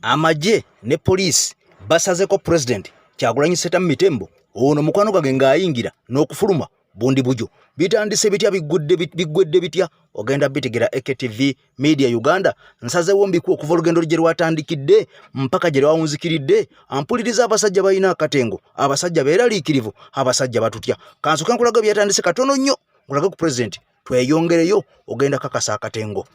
Amaje ne police basazeko president Kyagulanyi Ssentamu Mitembo ono mukwano gage ng'ayingira n'okufuluma bundi bujo bitandise bitya biggwedde bitya ogenda bitegera AKTV Media Uganda nsazewo mbiku okuva olugendo lye lwatandikidde mpaka gye lwawunzikiridde ampuliriza abasajja balina akatengo abasajja beeraliikirivu abasajja batutya kansoka nkulaga byatandise katono nnyo nkulaga ku president tweyongereyo ogenda kakasa akatengo.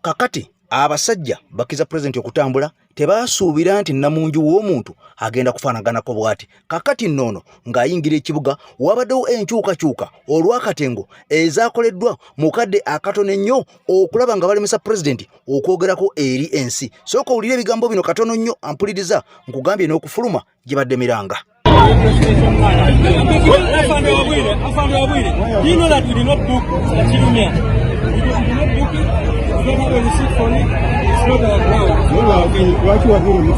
Kakati abasajja bakiza president okutambula tebasuubira nti namunju w'omuntu agenda kufaanaganako bwati. Kakati nnono ng'ayingira ekibuga wabaddewo enkyukakyuka olw'akatengo ezaakoleddwa mu kadde akatono ennyo okulaba nga balemesa president okwogerako eri ensi. Sooka owulire ebigambo bino katono nnyo ampuliriza nkugambye n'okufuluma gye badde miranga. You don't have a receipt for it, it's not our ground. What you are doing is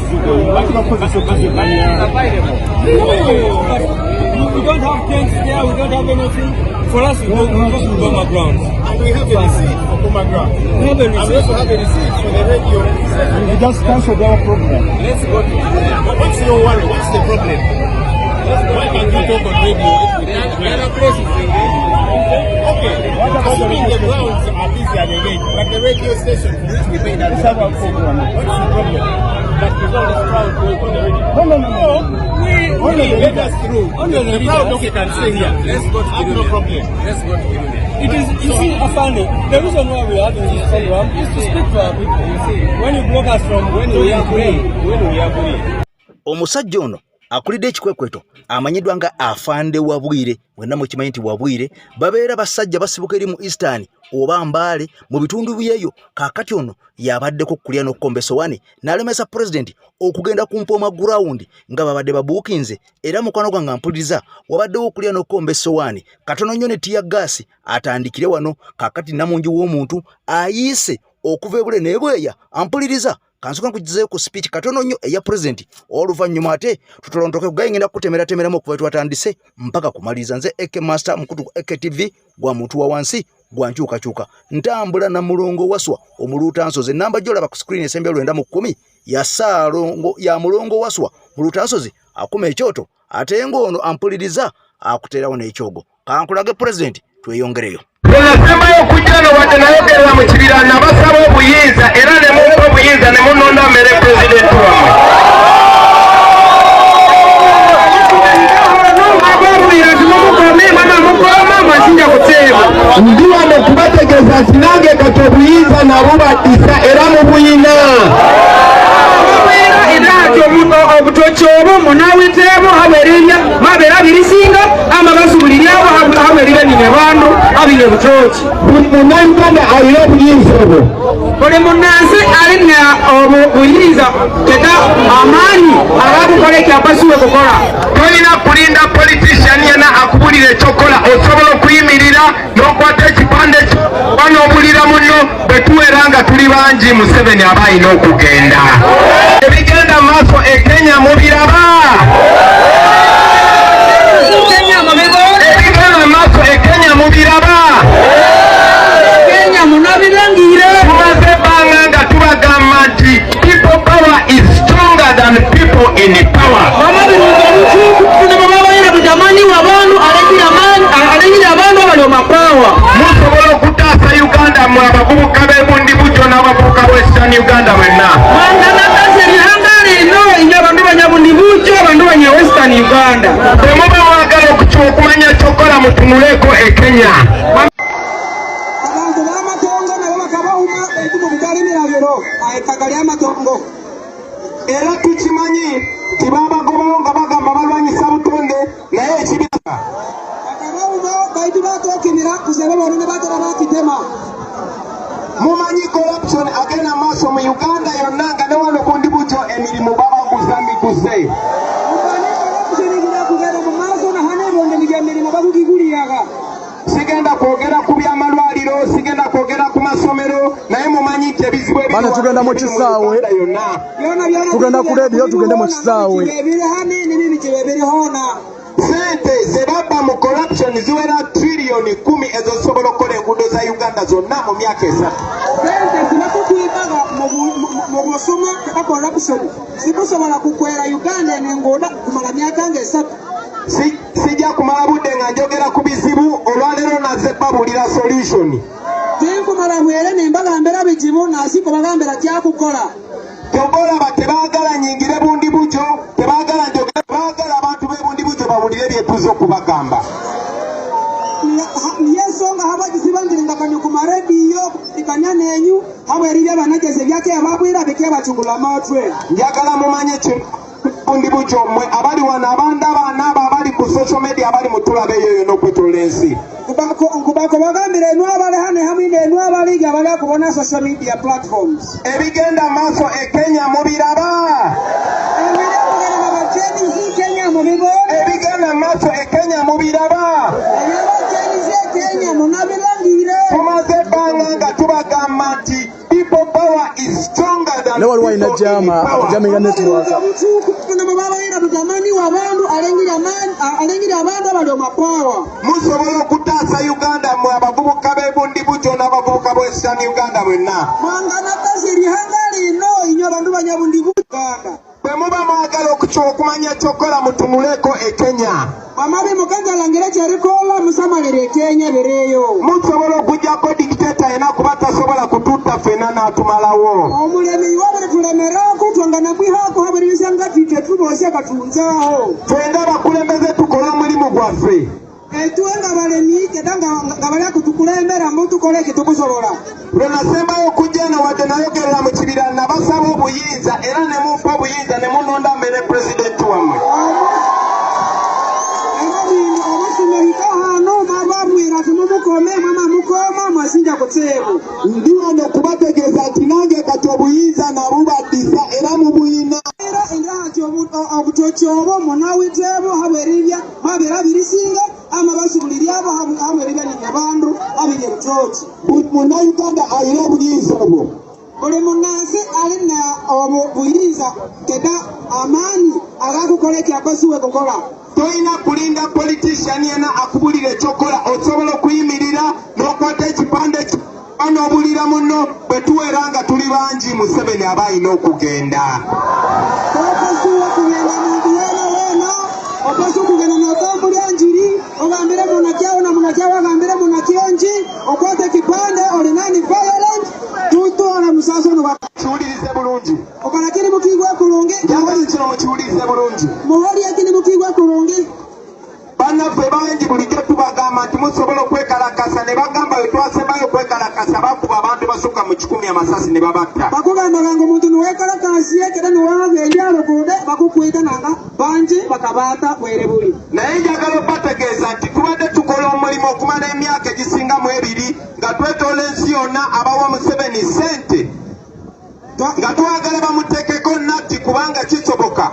what you are positioning. No, we don't have tents there, we don't have anything. For us, we go to Goma grounds. And we have a receipt for Goma grounds. We have a receipt. And we also have a receipt for the radio. We just cancelled our program. Let's go to but what's your worry? What's the problem? Why can't you talk on radio? The other places in okay. Assuming the grounds are busy and engaged, but the radio station for which we pay that is our program. What's the problem? That is all this crowd going on the radio. No. Let us through. The crowd okay can stay here. Let's go to the no problem. Let's go to the it is, you see, Afani, the reason why we are having this program is to speak to our people. You see, when you block us from when we are free. Omusajja ono akulidde ekikwekweto amanyiddwa nga Afande Wabwire mwenna mukimanyi nti Wabwire babeera basajja basibuka eri mu Eastern oba Mbale mu bitundu byeyo. Kaakati ono yabaddeko kulya n'okkombeso wani n'alemesa president okugenda ku Mpoma ground nga babadde babuukinze era mukwano gwange ampuliriza wabaddewo okulya n'okkombeso wani katono nnyo ne tiya gaasi atandikire wano. Kaakati namunju w'omuntu ayiise okuva ebule n'ebweya ampuliriza kansoka nkugizeyo ku speech katono nnyo eya president oluvannyuma ate tutolondoke kugayingenda kutemeratemeramu okuva twatandise mpaka kumaliriza. Nze AK Master mukutu ku AKTV gwa muntu wa wansi gwa nkyukakyuka ntambula na Mulongo Waswa omuluuta nsozi namba gyolaba ku screen esembe 910 ya Saalongo ya Mulongo Waswa muluuta nsozi akuma ekyoto ate ngono ampuliriza akuterawo n'ekyogo. Kankulage president tweyongereyo. Tunasemayo kujano wate nayogerera mu kibira nabasaba obuyinza era ne mu obuyinza ne munonda mere president wamwe. Ndiwa nekubategeza sinange kati obuyinza nabo batisa era mu buyina. Obutoki obwo munawiteebo habererya mabera birisinga amabasubuliryawo haberera nine bandu abine butoki. Buli munnayuganda alina obuyinza obwo. Buli munnansi alina obuyinza teka amaanyi agakukola ekyapasuwe kukola. Tolina kulinda politician yena akubulira ekyokola osobola okuyimirira n'okwata ekipande banobulira muno bwe tuwera nga tuli bangi Museveni aba alina okugenda. Ebigenda maaso e Kenya mubiraba. Ebigenda maaso e Kenya mubiraba. Kenya munabirangire. Tumaze ebbanga nga tubagamba nti people power is stronger than people in power. Musobola okutaasa Uganda mu abavubuka b'ebundi butyo n'abavubuka Western Uganda wenna. Western Uganda. Temuba mwagala okumanya kyokola mutunuleko e Kenya. Abantu b'amatongo nabo bakabawuma ekimu butali mirabiro ayetagali amatongo. Era tukimanyi nti babagobawo nga bagamba balwanyisa butonde naye ekibira. Bakabawuma baitu batookinira kusebe bono ne batera bakitera mumanyi corruption agenda maaso mu Uganda yonna nga ne wano bundi buto emirimu babaguza miguze. Sigenda kwogera ku by'amalwaliro, sigenda kwogera ku masomero, naye mumanyi nti ebizibu bana tugenda mu kisaawe, tugenda ku leediyo tugende mu kisaawe. Sente ze babba mu corruption ziwera trillioni 10 ezo zisobola okukola enguudo za Uganda zonna mu myaka 3. Sente zinakukuibaga mu busuma bwa corruption zikusobola kukwera Uganda n'enguudo kumala myaka 3. Sijja kumala budde nga njogera ku bizibu olwaleero naze babulira solution. Tinkumala mwere nembagambira bizibu nasiko bagambira kyakukola. Tobolaba tebaagala nyingire bundi bujo, tebaagala njogera, baagala abantu b'ebundi bujo bawulire byetuzo okubagamba. Yensonga habagisibangiringa kanyo ku marediyo ikanya nenyu hamwe eribya banageze byake ababwira bike batungula amatwe. Njagala mumanye bundi bujo mwe abali wana abanda abana abali ku social media abali mutulabe yoyo n'okwetola ensi. Kubako bagambira eno abali hane hamwe eno abali abali akubona social media platforms. Ebigenda maaso e Kenya mubiraba. Ebigenda maaso e Kenya mubiraba. Tumaze ebbanga nga tubagamba nti people power is stronger than ne waliwo alina jaminga network. Musobola okutaasa Uganda mwe abavubuka b'ebundi bujo n'abavubuka b'Eastern Uganda mwenna. Bwe muba mwagala okumanya ekyokola mutunuleko e Kenya. Musobola okuggyako dictator yenna kuba tasobola kutuuta ffenna n'atumalawo. Twenda abakulembeze tukole omulimu gwaffe. Lwe nasembayo okujja eno wadde nayogerera mu kibira nabasaba obuyinza era ne mumpa obuyinza ne munonda mbere pulezidenti wammwe. Ndi wano kubategeeza nti nange kati obuyinza nabubaddisa era mubuyina. Obutoki obwo munawiteebo haberibya mabera birisinga amabasubulirya abo haberibya n'abantu abiri butoki. Munnayuganda alina obuyinza obwo. Buli munnansi alina obuyinza teda amaanyi agakukola ekyakosiwe kukola. Toyina kulinda politician yena akubulira ekyokola, osobola okuyimirira n'okwata ekipande n'obulira muno bwe tuwera nga tuli bangi Museveni aba alina okugenda. Oposo kugenda n'otambulya njiri ogambire munakyawo na munakyawo agambire munakyonji okwata ekipande olinani violent tutola musaso no kiwulirize bulungi. okalakiri mukigwa kulungi Njagala kino mukiwulirize bulungi. muholi yakini mukigwa kulungi. Bannaffe bangi bulijjo tubagamba nti musobola okwekalakasa ne bagamba bwe twasembayo okwekalakasa bakuba abantu basukka mu 100 amasasi ne babatta. Bakugambanga omuntu niwekalakasiye kera niwagenda alogude bakukwita nanga bangi bakabaata bwere buli. Naye njagala obategeeza nti tubadde tukola omulimu okumala emyaka egisinga mu 2 nga twetoola ensi yonna abawa Museveni ssente nga twagala bamuteekeko natti kubanga kisoboka.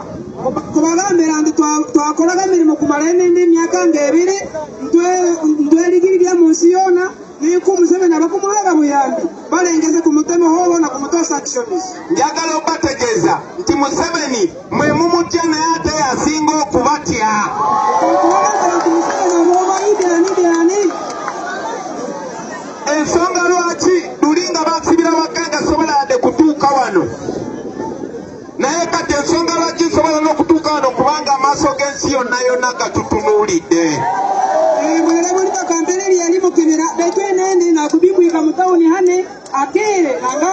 Kubagambira nti twakolaga emirimu kumala emyaka 2 ntweligirirya mu nsi yonna niku Museveni abakumuwaga buyambi balengeze ku muteme hobo na ku muto sanctions. Njagala obategeeza nti Museveni mwe mumutya naye ate yasinga okubatya. Ensonga lwaki luli nga basibira bakanga sobola yadde kutuuka wano, naye kati ensonga lwaki sobola n'okutuuka wano kubanga amaaso g'ensi yonna yonna gatutunuulidde. Mwere buli bakampere lyali mukibira betwenendi nakubibwika mu tawuni hane akere nanga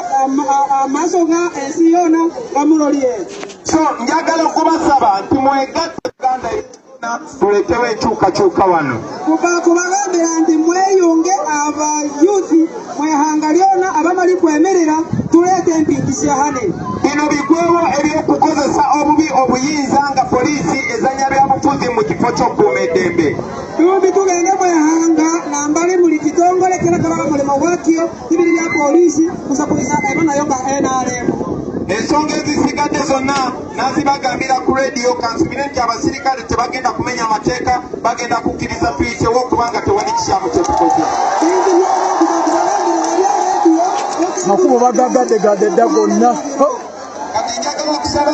amaaso ga ensi yonna gamulolye. So njagala okubasaba nti mwegatte Uganda yonna tuletewo enkyukakyuka wano. Kubagambira nti mweyunge abayuthi mwehanga lyonna abamali kwemerera tuleete empindisya hane. Bino bigwewo eby'okukozesa obubi obuyinza nga poliisi ezanya byabufuzi mu kifo ky'okukuuma eddembe. Tubi tugende mwehanga nambali buli kitongole kira mulema bwatyo ibiri bya polisi kusapuliza ebana yoga NRM ensonga ezisigadde zonna nazibagambira ku radio kansubire nti abasirikale tebagenda kumenya amateeka bagenda kukkiriza tuyisewo okubanga tewali kisyamu kyetukoze makubo bagagadde dda gonna kati njagala okusaba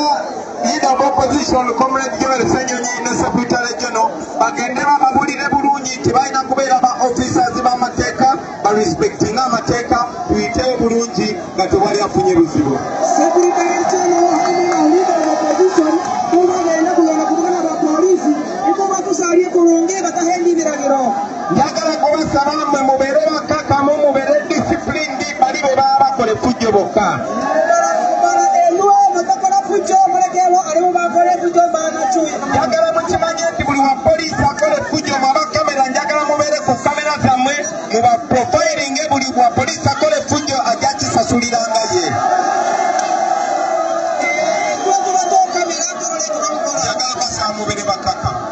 leader of opposition comrade Joel Ssenyonyi ne secretary general bagende bababulire bulungi nti balina kubeera ba officers b'amateeka barespectinga amateeka tuyite bulungi nga tewali afunye buzibu secretary general hamwe leader of opposition kubagenda kugenda kuvugana ba polisi eko batusalye kulungi batahendi biragiro njagala kubasaba mmwe mubeere bakkakamu mubeere disciplined bali be baba bakole fujjo bokka njagala mukimanye nti buli wa poliisi akole fujjo mwaba kamera njagala mubeere ku kamera zammwe muba profiling buli wa poliisi akole fujjo ajja kisasuliranga ye njagala basaba mubeere bakkakamu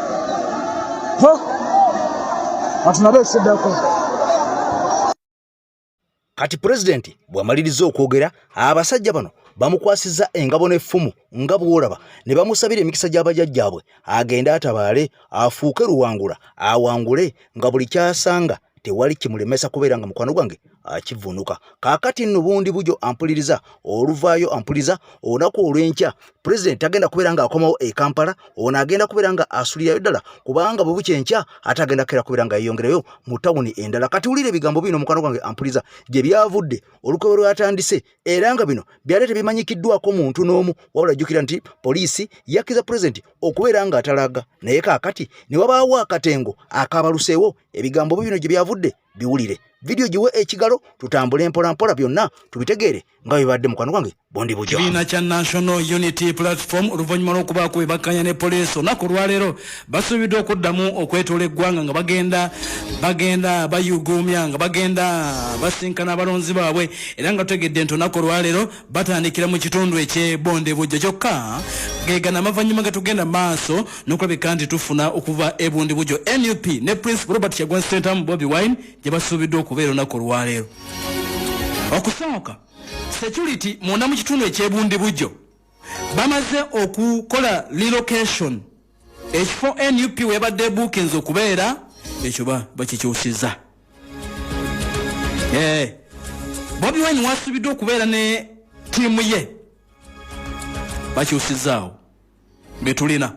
atunabeeseddako kati pulezidenti bw'amaliriza okwogera abasajja bano bamukwasizza engabo n'effumu nga bw'olaba ne bamusabira emikisa gy'abajjajjaabwe agende atabaale afuuke luwangula awangule nga buli kyasanga tewali kimulemesa kubeera nga mukwano gwange akivunuka kaakati nno bundi bujo ampuliriza oluvaayo ampuliza olunaku olw'enkya pulezidenti agenda kubeera nga akomawo e Kampala ono agenda kubeera nga asulirayo ddala kubanga bwe bukya enkya ate agenda kubeera nga yeyongerayo mu tawuni endala kati wulira ebigambo bino mukwano gwange ampuliza gye byavudde olukwe lwatandise era nga bino byali tebimanyikiddwako muntu n'omu wabula jjukira nti poliisi yakkiza pulezidenti okubeera nga atalaga naye kaakati ne wabaawo akatengo akabaluseewo ebigambo bino gye byavudde biwulire video jiwe ekigalo tutambule mpola byonna tubitegeere nga bibadde mukwano gwange bondi bujo kibiina kya National Unity Platform oluvannyuma lw'okubaako bebakkanya ne poliisi olunaku olwaleero basuubidde okuddamu okwetoola eggwanga nga bagenda bayuguumya nga bagenda basinkana abalonzi baabwe era nga tutegedde nti olunaku olwaleero batandikira mu kitundu eky'ebonde bujjo kyokka geegana amavannyuma getugenda maaso n'okulabika nti tufuna okuva ebundi bujjo NUP ne Prince Robert Kyagulanyi Ssentamu Bobi Wine gye basuubiddwe okubeera olunaku olwaleero okusooka security munda mu kitundu ekyebundi bujjo bamaze okukola relocation ekifo NUP webadde bookings okubeera ekyo bakikyusiza Bobi Wine wasuubiddwe okubeera ne tiimu ye bakyusizaawo betulina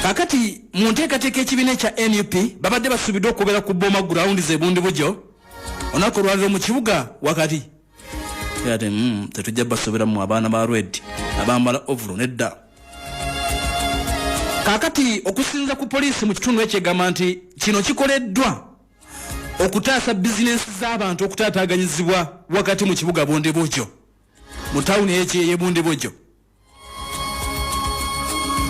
kakati mu nteekateeka ekibiina ekya NUP babadde basuubiddwe okubeera ku Boma Grounds ebundi bujjo olunaku olwaleero mu kibuga wakati ate tetujja basoberamu abaana ba Red abambala ovulu nedda kakati okusinza ku poliisi mu kitundu ekyegamba nti kino kikoleddwa okutaasa bizinensi z'abantu okutaataaganyizibwa wakati mu kibuga Bundi Bujjo mu tawuni y'ebundi bujjo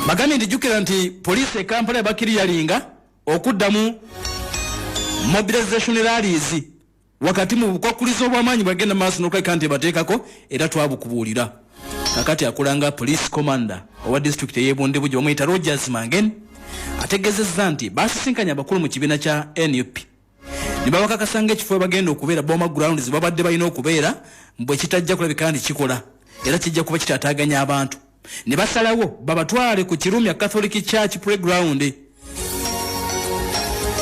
bagambye nti jjukira nti poliisi e Kampala yabakiriyalinga okuddamu mobilization rallies wakati mu bukwakulizo obw'amaanyi bwagenda maaso n'okulabika nti bateekako era twabukubuulira kakati akulanga police commander owa district ey'ebundi bujjo bamuyita Rogers Mangen ategeezezza nti basisinkanya abakulu mu kibiina kya NUP ne babakakasanga ekifo bagenda okubeera Boma Grounds babadde balina okubeera bwe kitajja kulabika nti kikola era kijja kuba kitaataaganya abantu ne basalawo babatwale ku Kirumya Catholic Church Playground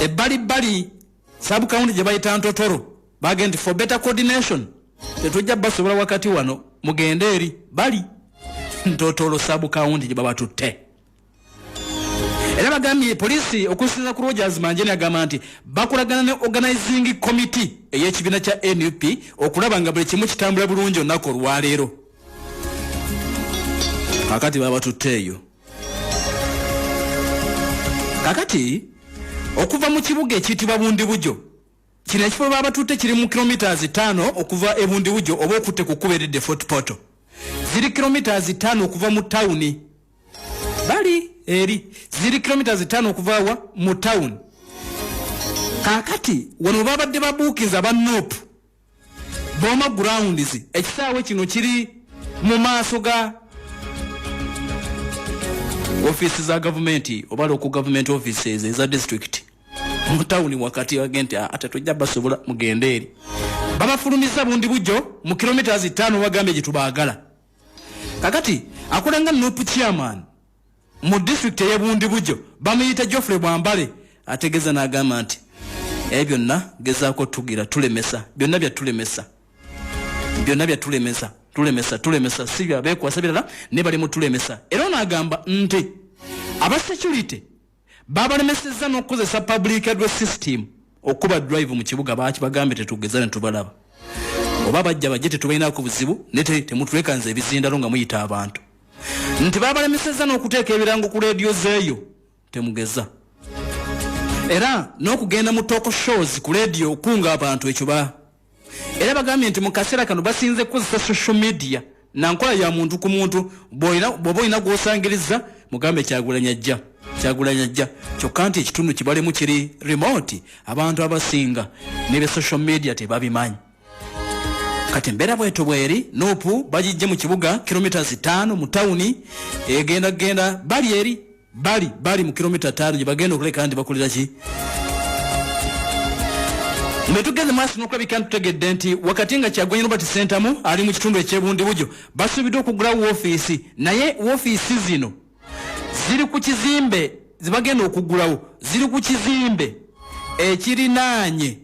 ebbalibbali sub-county gye bayita Ntotoro bagenda for better coordination tetujja basobola wakati wano mugende eri bali Ntotoro sub-county gye babatutte era bagambye poliisi okusinza ku Rogers Manjeni agamba nti bakolagana ne organizing committee ey'ekibiina kya NUP okulaba nga buli kimu kitambula bulungi olunaku olwaleero kakati babatutte eyo kakati okuva mu kibuga ekiyitibwa Bundi Bujjo kino ekifo babatutte kiri mu kilometers 5 okuva ebundi bujjo oba okutte ku kuberedde Fort Portal ziri kilometers 5 okuva mu tawuni bali eri ziri kilometers 5 okuva mu town kakati wano babadde babuukiza ba NUP Boma Grounds ekisaawe kino kiri mu maaso ga offices za government oba local government offices eza district mutawuni wakati agenti atatujja basobola mugende eri babafulumiza bundi bujjo mu kilometers 5 bagambe gitubaagala kakati akulanga nopu chairman mu district ye bundi bujjo bamuyita Geoffrey Bwambale ategeza n'agamba nti byonna gezaako tugira tulemesa byonna bya tulemesa sibya bekwasa birala ne bali mu tulemesa era n'agamba nti aba security babalemeseza n'okukozesa public address system okuba drive mu kibuga baaki bagambe tetugeza ne tubalaba oba bajja bajje tetubalinako buzibu nete temutwekanze ebizindalo nga muyita abantu nti babalemeseza n'okuteeka ebirango ku radio zeeyo temugeza era n'okugenda mu talk shows ku radio okunga abantu ekyo ba era bagambye nti mu kaseera kano basinze kukozesa social media na nkola ya muntu ku muntu bw'oba olina gw'osangiriza mugambe Kyagulanyi ajja kyokka nti ekitundu kibalemu kiri remote abantu abasinga ne be social media tebabimanyi kati mbeera bweto bweri nopu bagijje mu kibuga kilometers 5 mu tawuni genda bali eri bali mu kilomita 5 gye bagenda okuleka nti bakolera ki metugeze maaso n'okulabika ntutegedde nti wakati nga Kyagulanyi Robert Ssentamu ali mu kitundu ekyebundi bujjo basuubidde okugulawo woofiisi naye woofiisi zino ziri ku kizimbe zibagenda okugulawo ziri ku kizimbe ekirinaanye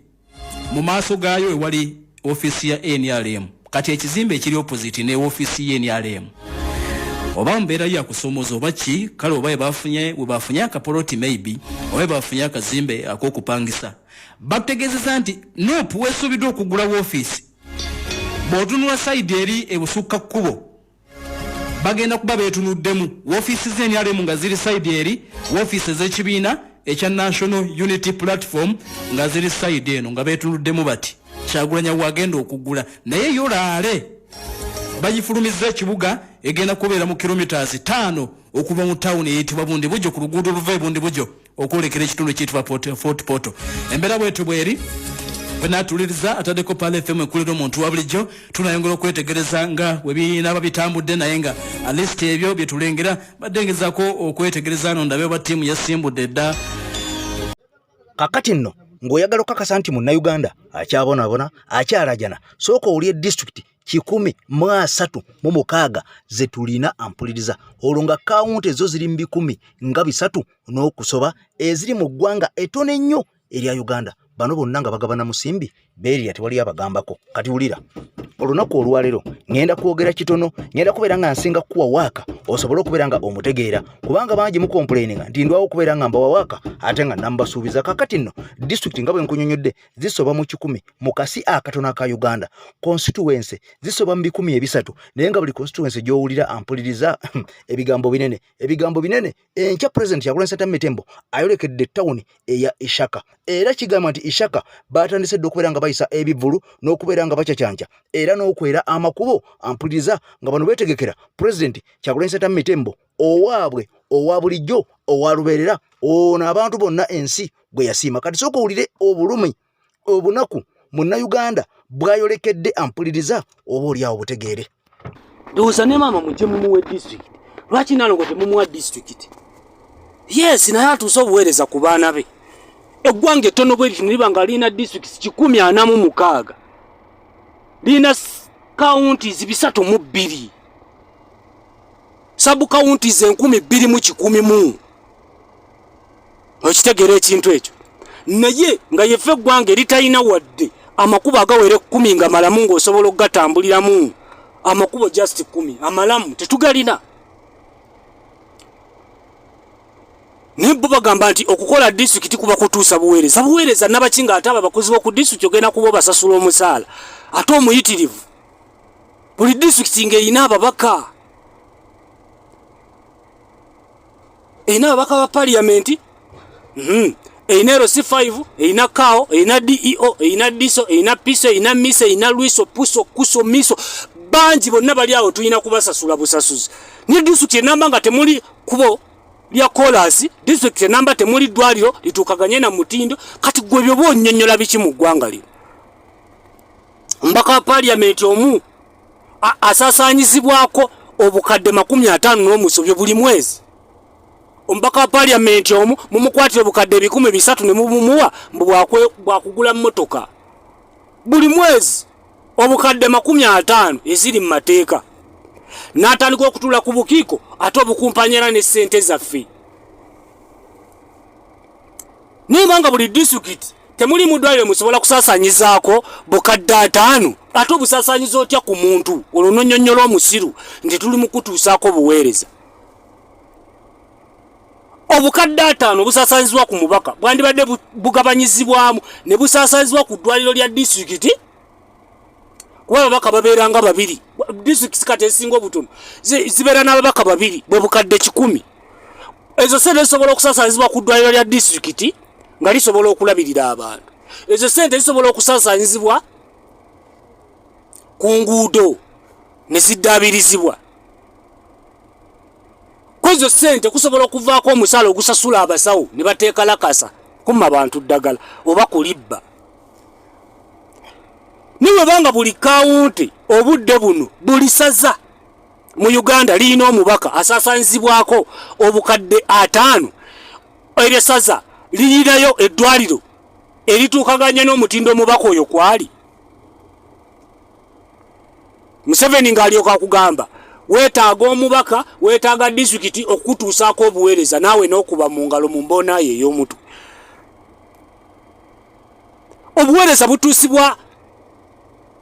mu maaso gaayo ewali office ya NRM kati ekizimbe ekiri opposite ne office ya NRM oba mbeera ya kusomoza oba ki kale oba bafunye akapoloti maybe oba bafunye akazimbe ak'okupangisa bategezeza nti nopu weesuubiddwa okugula woofiisi bw'otunula side eri ebusukka kkubo bagenda kuba beetunuddemu woofiisi z'NRM nga ziri side eri woofiisi ez'ekibiina ekya National Unity Platform nga ziri side eno nga beetunuddemu bati Kyagulanyi wagenda okugula naye yolaale bagifulumiza ekibuga egenda kubeera mu kilometers 5 okuva mu town eyitibwa bundi bujjo ku luguudo oluva bundi bujjo okwolekera ekitundu ekiyitibwa Fort Portal embeera bwetu bweri bwenatuliriza ataddeko Pale FM ekulira omuntu wa bulijjo tunayongera okwetegereza nga webiina babitambudde naye nga alist ebyo bye tulengera baddengezaako okwetegereza ano ndabe oba ttiimu yasimbudde dda kakati nno ng'oyagala okakasa nti munnayuganda akyabonaabona akyalajana sooka oli district 136 ze tulina ampuliriza olwo nga kawunti ezo ziri mu 10 nga 3 n'okusoba eziri mu ggwanga ettono ennyo erya Uganda bano bonna nga bagabana musimbi beeri tewali abagambako kati wulira olunaku olwaleero ngenda kwogera kitono ngenda kubeera nga nsinga kuwa waaka osobola okubeera nga omutegeera kubanga bangi mu complaininga nti ndwawo okubeera nga mbawa waaka ate nga nambasuubiza kakati nno district nga bwe nkunyonyodde zisoba mu 10 mu kasi akatono aka Uganda constituency zisoba mu 13 naye nga buli constituency gy'owulira ampuliriza ebigambo binene enkya president Kyagulanyi Ssentamu Tembo ayolekedde town eya Ishaka era kigamba nti Ishaka batandise okubeera nga bayisa ebivulu n'okubeera nga bacacanca era n'okwera amakubo ampuliriza nga bano beetegekera president Kyagulanyi Ssentamu Tembo owaabwe owa bulijjo owalubeerera ono abantu bonna ensi gwe yasiima kati sooka owulire obulumi obunaku munnayuganda bwayolekedde ampuliriza oba oliawo butegeere ndowooza ne maama mujje mumuwe district lwaki nalongo temumuwa district yes naye atuuse obuweereza ku baana be eggwanga ettono bwe liba nga lina districts 146 lina counties 302 sub counties 1210 okitegeera ekintu ekyo naye nga yefe eggwanga eritalina wadde amakubo agawere 10 nga malamu ng'osobola okugatambuliramu amakubo just 10 amalamu tetugalina Nimbo bagamba nti okukola district kuba kutuusa buweereza nabakinga ataba abakozi b'oku district ogenda kuba basasula omusaala ate omuyitirivu buli district ng'erina ababaka erina ababaka ba parliament erina RC5 erina KAO erina DEO erina DISO erina PISO erina MISO erina LWISO PUSO KUSO MISO bangi bonna bali awo tulina kubasasula busasuzi ne district enamba nga temuli kubo lya kolasi district enamba temuli ddwaliro litukaganye na mutindo kati gwe byo bonnyonnyola biki mu ggwanga lino mbaka wa parliament omu asasaanyizibwako obukadde 50 n'omusobyo buli mwezi ombaka wa parliament omu mumukwatire bukadde 1,300 ne mubumuwa bwakugula mmotoka buli mwezi obukadde 50 eziri mu mateeka n'atandika okutula ku bukiiko ate obukumpanyera ne ssente zaffe nimanga buli district temuli mudwaliro musobola kusaasanyizaako bukadde 5 ate obusaasanyiza otya ku muntu olunonyonyola omusiru nti tuli mu kutuusaako buweereza obukadde 5 busaasanyizibwa ku mubaka bwandibadde bugabanyizibwamu ne busaasanyizibwa ku ddwaliro lya district kuba ababaka babeeranga 2 district kati esinga obutono zibeera n'ababaka 2 bwe bukadde 10 ezo sente zisobola okusaasanyizibwa ku ddwaliro lya district nga lisobola okulabirira abantu ezo sente zisobola okusaasanyizibwa ku nguudo ne ziddaabirizibwa kwezo sente kusobola okuvaako omusaala ogusasula abasawo ne bateeka lakasa kumma bantu ddagala oba kulibba niwe banga buli kawunti obudde buno buli saza mu Uganda lino omubaka asaasanizibwako obukadde 5 eryo saza liyirayo eddwaliro erituukaganya n'omutindo omubaka oyo kwali Museveni ng'alyoka akugamba weetaaga omubaka weetaaga disitulikiti okutuusaako obuweereza naawe n'okuba mu ngalo mu mboona ye ey'omutwe obuweereza butuusibwa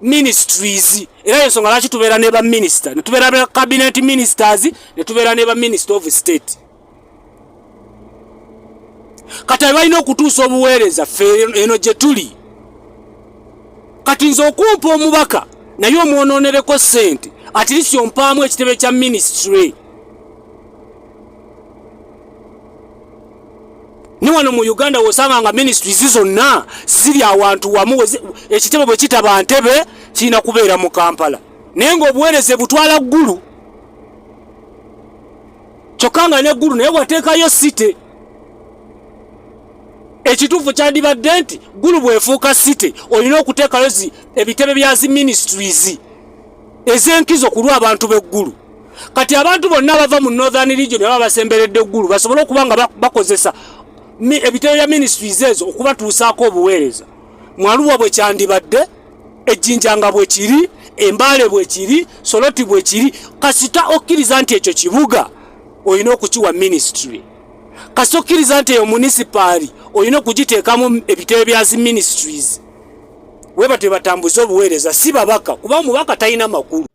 ministries era ensonga lwaki tubeera ne ba minister ne tubeera ne cabinet ministers ne tubeera ne ba minister of state kati balina okutuusa obuweereza ffe eno gye tuli kati nze okumpa omubaka naye omwononereko ssente ati lisi ompaamu ekitebe kya ministry ni wano mu Uganda wosanga nga ministries zonna ziri awantu wamu ekitebe bwe kitaba Ntebe kirina kubeera mu Kampala naye ng'obuweereza butwala ggulu kyokka nga n'eggulu naye wateekayo site ekituufu kyandibadde nti ggulu bwefuuka site olina okuteekayo ebitebe bya zi ministries ez'enkizo ku lw'abantu b'eggulu kati abantu bonna bava mu Northern Region baba basemberedde eggulu basobole okuba nga bakozesa ebitebe bya ministries ezo okubatuusaako obuweereza Mwaluwa bwe kyandibadde ejjinjanga bwe kiri Embaale bwe kiri Soroti bwe kiri kasita okkiriza nti ekyo kibuga olina okukiwa ministry kasita okkiriza nti eyo municipal olina okugiteekamu ebitebe bya zi ministries weba tebatambuza obuweereza si babaka kuba omubaka talina makulu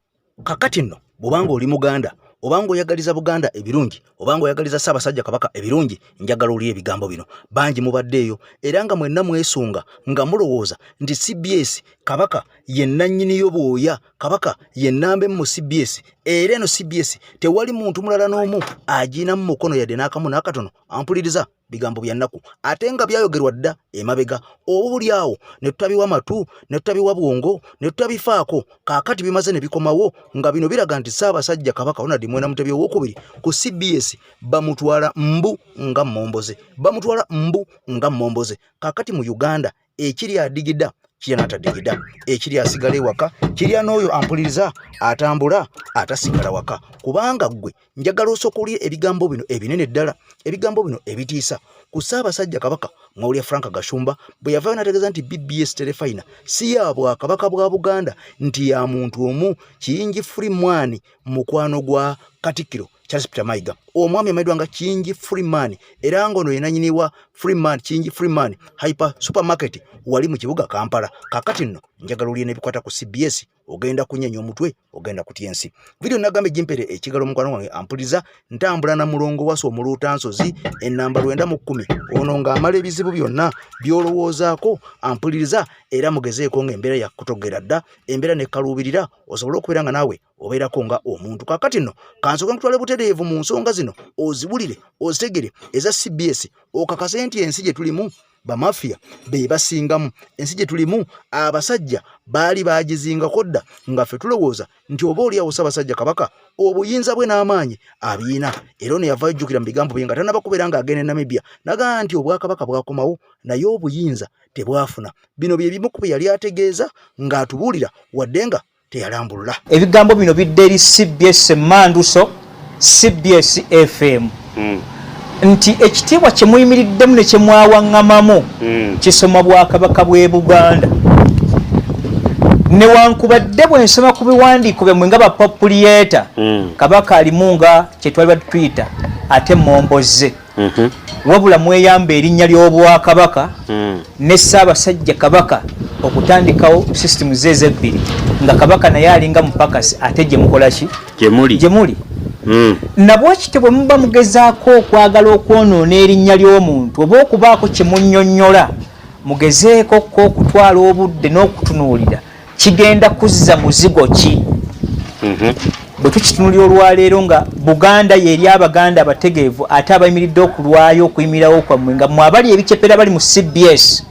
kakati nno bw'obanga oli Muganda obanga oyagaliza Buganda ebirungi obanga oyagaliza Ssaabasajja Kabaka ebirungi njagala oli ebigambo bino bangi mubaddeeyo era nga mwenna mwesunga nga mulowooza nti CBS Kabaka yenna nnyini y'obwoya Kabaka yennambe mu CBS era eno CBS tewali muntu mulala n'omu agiinamu mukono yadde n'akamu n'akatono ampuliriza bigambo bya nnaku ate nga byayogerwa dda emabega oba buli awo ne tutabiwa matu ne tutabiwa bwongo ne tutabifaako kaakati bimaze ne bikomawo nga bino biraga nti Ssaabasajja Kabaka Ronald Mwenda Mutebi owokubiri ku CBS bamutwala mbu nga mmomboze bamutwala mbu nga mmomboze kaakati mu Uganda ekiri adigida kirya n'atadigida ekiri asigala ewaka kirya n'oyo ampuliriza atambula atasigala waka kubanga ggwe njagala osokolye ebigambo bino ebinene ddala ebigambo bino ebitiisa ku Ssaabasajja Kabaka Mwawulya Frank Gashumba bwe yavaayo n'ategeeza nti BBS Terefayina si ya Bwakabaka bwa Buganda nti ya muntu omu Kiyingi Freeman mukwano gwa Katikkiro Charles Peter Mayiga omwami amaidwa nga Kiyingi Freeman era ngono yenanyiniwa Freeman Kiyingi Freeman Hyper Supermarket wali mu kibuga Kampala kakati nno njagala olye n'ebikwata ku CBS ogenda kunyenya omutwe ogenda kutya ensi video nagambe jimpere ekigalo mukwano wange ampuliza ntambula na mulongo waso omuluuta nsozi enamba 910 ono nga amala ebizibu byonna byolowoozaako ampuliriza era mugezeeko ng'embeera ya kutogera dda embeera ne kaluubirira osobola okubeera nga naawe obeerako nga omuntu kakati nno kansoke nkutwale butereevu mu nsonga zino ozibulire ozitegere eza CBS okakase nti ensi gye tulimu bamafia be basingamu ensi gye tulimu abasajja baali bagizingako dda nga ffe tulowooza nti oba oli awo Ssaabasajja Kabaka obuyinza bwe n'amaanyi abiina era ne yavaayo jjukira mu bigambo bye nga tanaba kubeera ng'agenda e Namibia nagaa nti Obwakabaka bwakomawo naye obuyinza tebwafuna bino bye bimu ku bye yali ategeeza ng'atubuulira wadde nga teyalambulula ebigambo bino bidde eri CBS Manduso CBS FM nti ekitiibwa kye muyimiriddemu ne kye mwawaŋŋamamu kisoma Bwakabaka bw'e Buganda. Newankubadde bwe nsoma ku biwandiiko byemmwe nga bapopuliyeeta Kabaka alimu nga kye twali batuyita ate momboze. Wabula mweyamba erinnya ly'Obwakabaka ne Ssaabasajja Kabaka okutandikawo sisitemu ze ezebbiri nga Kabaka naye alinga mupakasi ate gye mukola ki? Gye muli. Nabwe kityo bwe muba mugezaako okwagala okwonoona erinnya ly'omuntu oba okubaako kye munnyonnyola mugezeeko okutwala obudde n'okutunuulira kigenda kuzza muzigo ki? Bwe tukitunuulira olwaleero nga Buganda y'eri Abaganda abategeevu ate abayimiridde okulwayo okuyimirawo kwammwe nga mmwe abali ebikyepera bali mu CBS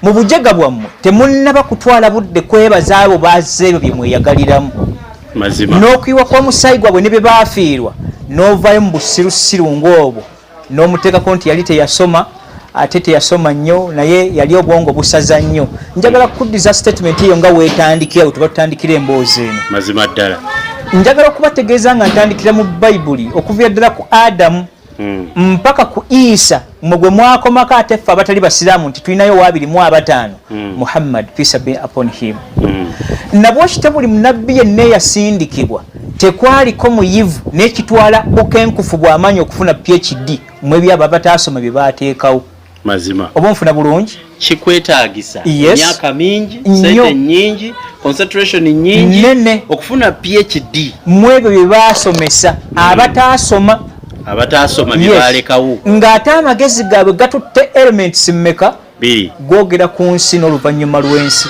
mu bujega bwammwe temunnaba kutwala budde kwebaza abo bazze ebyo bye mweyagaliramu. N'okuyiwa kw'omusaayi gwabwe ne bye baafiirwa n'ovaayo mu busirusiru ng'obwo n'omuteekako nti yali teyasoma ate teyasoma nnyo naye yali obwongo busaza nnyo. Njagala kuddiza statement eyo nga weetandikira bwe tuba tutandikira emboozi eno. Mazima ddala. Njagala okubategeeza nga ntandikira mu Bayibuli okuviira ddala ku Adamu mpaka ku Isa mwe gwe mwakomako ate ffe abatali basiraamu nti tulinayo 255 Muhammad peace be upon him. Nabwekityo buli munabbi yenna eyasindikibwa tekwaliko muyivu n'ekitwala bukenkufu bw'amaanyi okufuna PhD mu ebyabo abataasoma bye baateekawo. Mazima. Oba nfuna bulungi? Kikwetaagisa emyaka mingi, sente nnyingi, concentration nnyingi okufuna PhD mu ebyo bye baasomesa abataasoma bye baalekawo ng'ate amagezi gaabwe gatutte elements mmeka gwogera ku nsi n'oluvannyuma lw'ensi.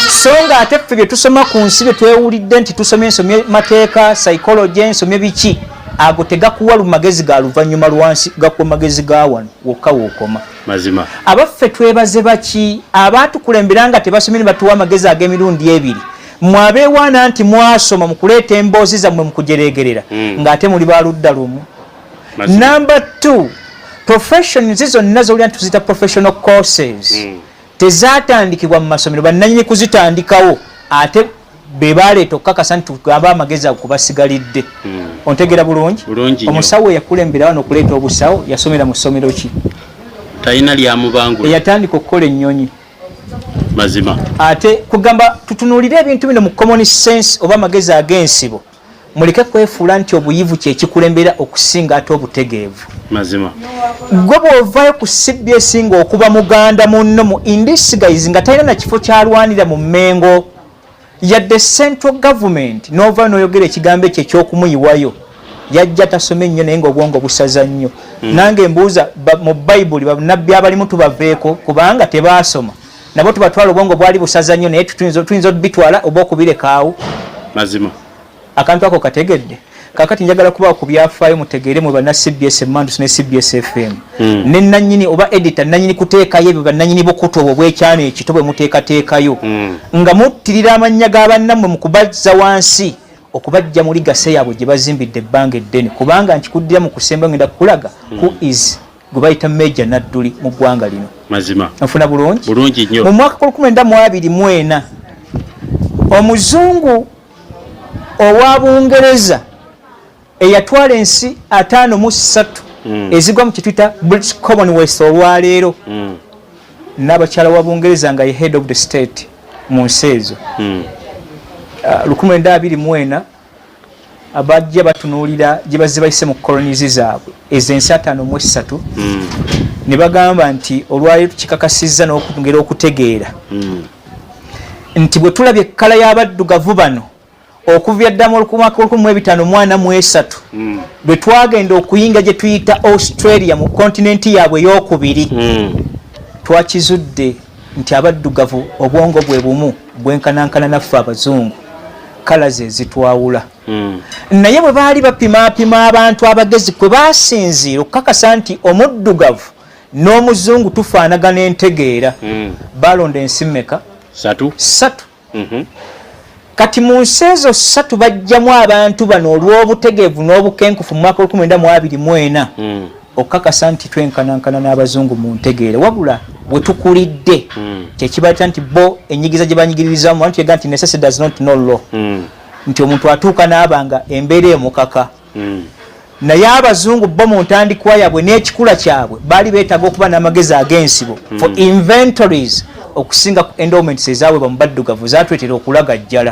So ng'ate ffe bye tusoma ku nsi bye twewulidde nti tusomye ensomye mateeka psychology ensomye biki ago tegakuwa lumagezi ga luvannyuma lwansi gakuwa magezi ga wano wokka wookoma. Mazima. Abaffe twebaze baki abaatukulembera nga tebasomye ne batuwa amagezi ag'emirundi ebiri mwabeewaana nti mwasoma mu kuleeta emboozi zammwe mu kujereegerera ng'ate muli baludda lumu. Number 2, professions zonna z'olya nti tuzita professional courses tezaatandikibwa mu masomero bannannyini kuzitandikawo ate be baleeta okukakasa nti tugamba amagezi ago kubasigalidde. Ontegeera bulungi? Omusawo eyakulembera wano okuleeta obusawo yasomera mu ssomero ki? Talina lyamubangula. Eyatandika okukola ennyonyi. Mazima. Ate kugamba tutunuulire ebintu bino mu common sense oba amagezi ag'ensibo muleke kwefuula nti obuyivu kye kikulembera okusinga ate obutegeevu. Mazima. Gwe bw'ovaayo ku CBS ng'okuba muganda munno mu indisigayizi nga talina na kifo kyalwanira mu Mmengo yadde central government n'ovaayo n'oyogera ekigambo ekyo eky'okumuyiwayo yajja tasome nnyo naye ng'obwongo busaza nnyo. Nange mbuuza mu Bayibuli bannabbi abalimu tubaveeko kubanga tebaasoma nabo tubatwala obwongo bwali busaza nnyo naye tuyinza obitwala oba okubirekaawo. Mazima. Akantu ako kategedde kakati njagala kuba ku byafaayo mutegeere mu banna CBS Mandus ne CBS FM ne nannyini oba editor nannyini kuteekayo ebyo bannannyini bukutu obwo bwekyano ekito bwe muteekateekayo nga muttirira amannya g'abannammwe mu kubazza wansi okubajja muri gase yaabwe gye bazimbidde ebbanga eddene kubanga nkikuddira mu kusemba ngenda kukulaga who is gwe bayita Major Nadduli mu ggwanga lino. Mazima. Nfuna bulungi? Bulungi nnyo. Mu mwaka 1924 omuzungu owa Bungereza eyatwala ensi 53 ezigwa mu kituyita British Commonwealth olwaleero n'abakyala wa Bungereza nga ye head of the state mu nsi ezo 1924 abajja batunuulira gye bazze bayise mu kolonizi zaabwe ezo ensi 53 ne bagamba nti olwaleero tukikakasizza n'okungera okutegeera nti bwe tulabye ekkala y'abaddugavu bano okuvya ddamu olukumwaka 1543 bwe twagenda okuyinga gye tuyita Australia mu kontinenti yaabwe ey'okubiri twakizudde nti abaddugavu obwongo bwe bumu bwenkanankana naffe abazungu kala ze zitwawula naye bwe baali bapimaapima abantu abagezi kwe baasinziira okukakasa nti omuddugavu n'omuzungu tufaanagana entegeera balonda ensi mmeka? 3. Kati mu nsi ezo 3 bajjamu abantu bano olw'obutegeevu n'obukenkufu mu mwaka 1924 okukakasa nti twenkanankana n'abazungu mu ntegeera wabula bwe tukulidde kyekibaita nti bo enyigiza gye banyigiririzamu abantu yega nti necessity does not know law nti omuntu atuuka n'abanga embeera emukaka naye abazungu bo mu ntandikwa yaabwe n'ekikula kyabwe baali beetaaga okuba n'amagezi ag'ensibo for inventories okusinga ku endowments ezaabwe mu baddugavu zaatwetera okulagajjala.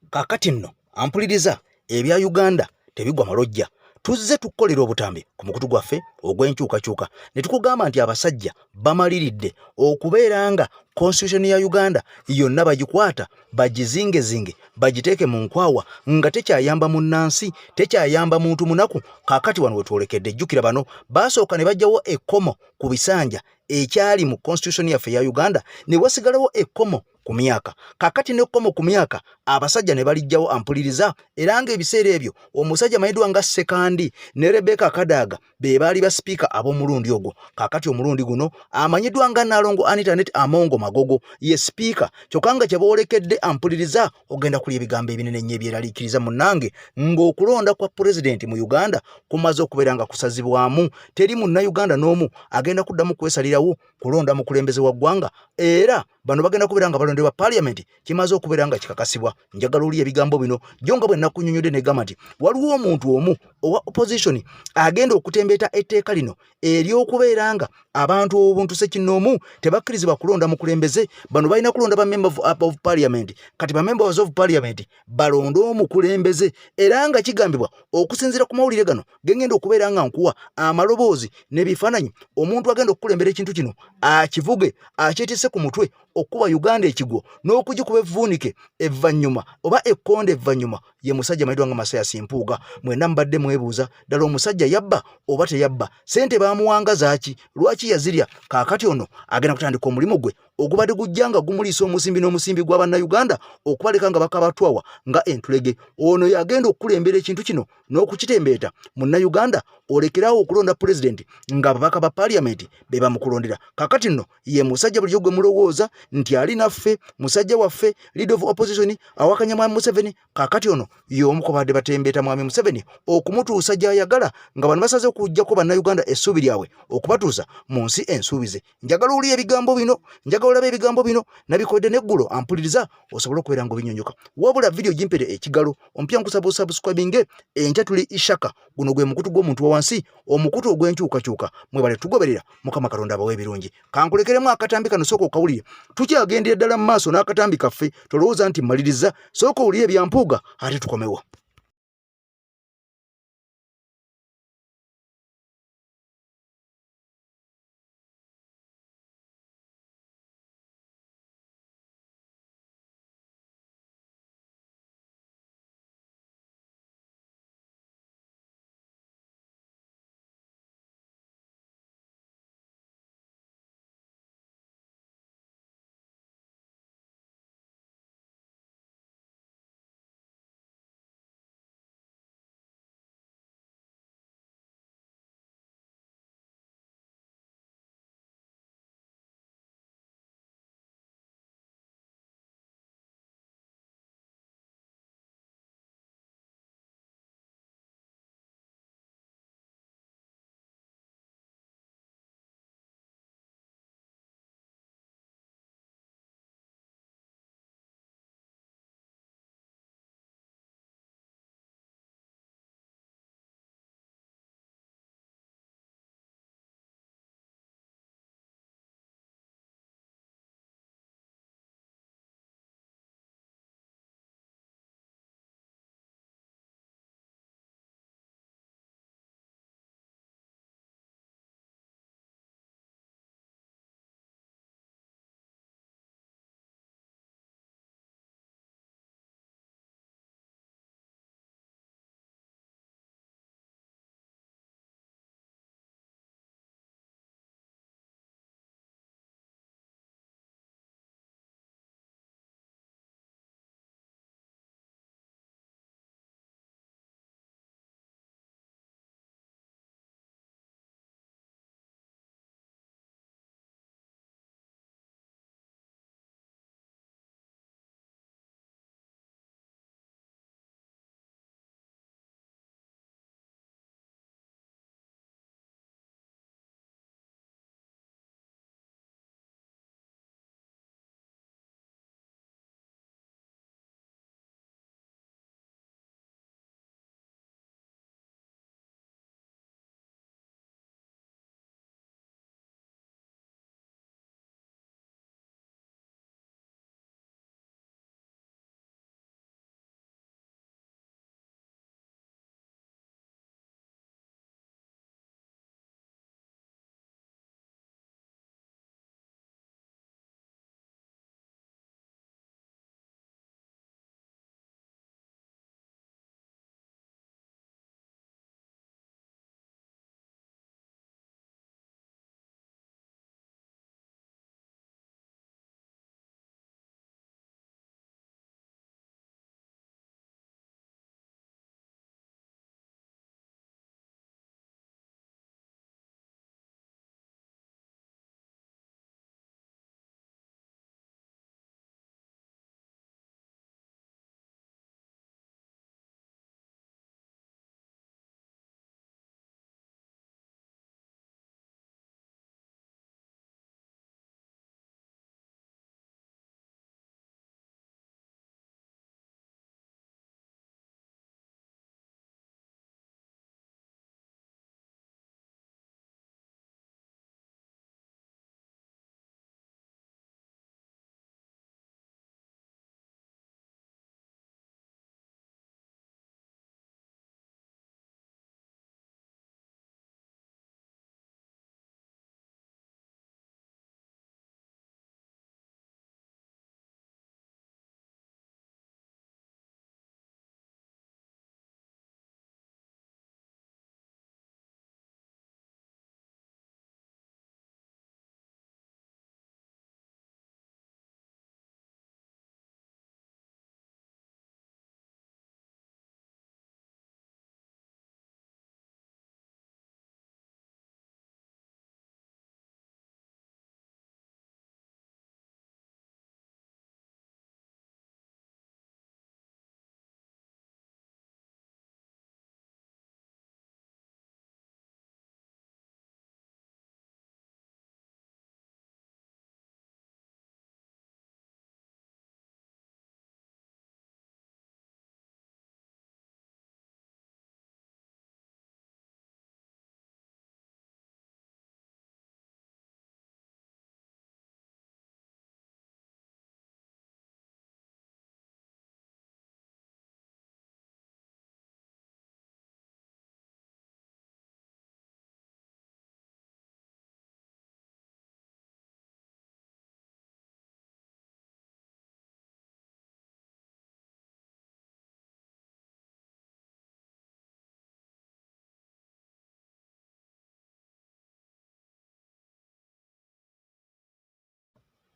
Kaakati nno ampuliriza ebya Uganda tebigwa malojja. Tuzze tukolera obutambi ku mukutu gwaffe ogw'enkyukakyuka ne tukugamba nti abasajja bamaliridde okubeera nga constitution ya Uganda yonna bagikwata bagizingezinge bagiteeke mu nkwawa nga tekyayamba munnansi tekyayamba muntu munaku. Kaakati wano wetwolekedde jjukira bano baasooka ne bajjawo ekkomo ku bisanja ekyali mu constitution yaffe ya Uganda ne wasigalawo ekkomo ku myaka. Kaakati nekkomo ku myaka abasajja ne balijjawo ampuliriza era ng'ebiseera ebyo omusajja mayidwa nga Sekandi ne Rebecca Kadaga be baali ba speaker ab'omulundi ogwo. Kaakati omulundi guno amanyiddwa nga Nalongo Anitanet Amongo Magogo ye speaker kyokka nga kyeboolekedde ampuliriza ogenda kulya ebigambo ebinene nnyo ebyeraliikiriza munnange ng'okulonda kwa president mu Uganda kumaze okubeera nga kusazibwamu. Teri munnayuganda n'omu agenda kuddamu kwesalirawo kulonda mukulembeze wa ggwanga era bano bagenda kubeera nga balondebwa parliament kimaze okubeera nga kikakasibwa. Njagala oli ebigambo bino jonga bwe nakunyonyodde ne gamba nti waliwo omuntu omu owa opposition agenda okutembeeta etteeka lino ery'okubeera nga abantu obuntu sekinnoomu tebakkirizibwa kulonda mukulembeze. Bano balina kulonda ba member of parliament kati ba members of parliament balonda omukulembeze era nga kigambibwa okusinziira ku mawulire gano gengenda okubeera nga nkuwa amaloboozi n'ebifaananyi omuntu agenda okukulembera ekintu kino akivuge akyetisse ku mutwe okuba Uganda ekigwo n'okugikuba evvuunike evvannyuma oba ekkonde evvannyuma ye musajja mayitwa nga Masaya Simpuuga. Mwenna mbadde mwebuuza ddala omusajja yabba oba teyabba? Sente baamuwanga zaaki? Lwaki yazirya? Kaakati ono agenda kutandika omulimu gwe ogubadde gujja nga gumuliisa omusimbi n'omusimbi gwa bannayuganda okubaleka nga bakabatwawa nga entulege. Ono yagenda okukulembera ekintu kino n'okukitembeeta munnayuganda olekerawo okulonda pulezidenti nga ababaka ba parliament be bamukulondera. Kaakati nno ye musajja bulijjo gwe mulowooza nti ali naffe musajja waffe leader of opposition awakanya mwami Museveni. Kaakati ono y'omu ku badde batembeeta mwami Museveni okumutuusa gy'ayagala nga bano basaze okuggyako bannayuganda essuubi lyabwe okubatuusa mu nsi ensuubize. Njagala oli ebigambo bino njagala olabe ebigambo bino nabikodde n'eggulo ampuliriza osobole okubeera ng'obinyonyoka. Wabula video gimpere ekigalo ompya nkusaba osubscribinge enkya tuli Ishaka. Guno gwe mukutu gw'omuntu wa wansi omukutu ogw'enkyukakyuka. Mwebale tugoberera Mukama Katonda abawe ebirungi. Kankulekeremu akatambi kano sooka okawulire tukyagendera ddala mu maaso n'akatambi kaffe tolowooza nti mmaliriza sooka owulire ebyampuuga ate tukomewo.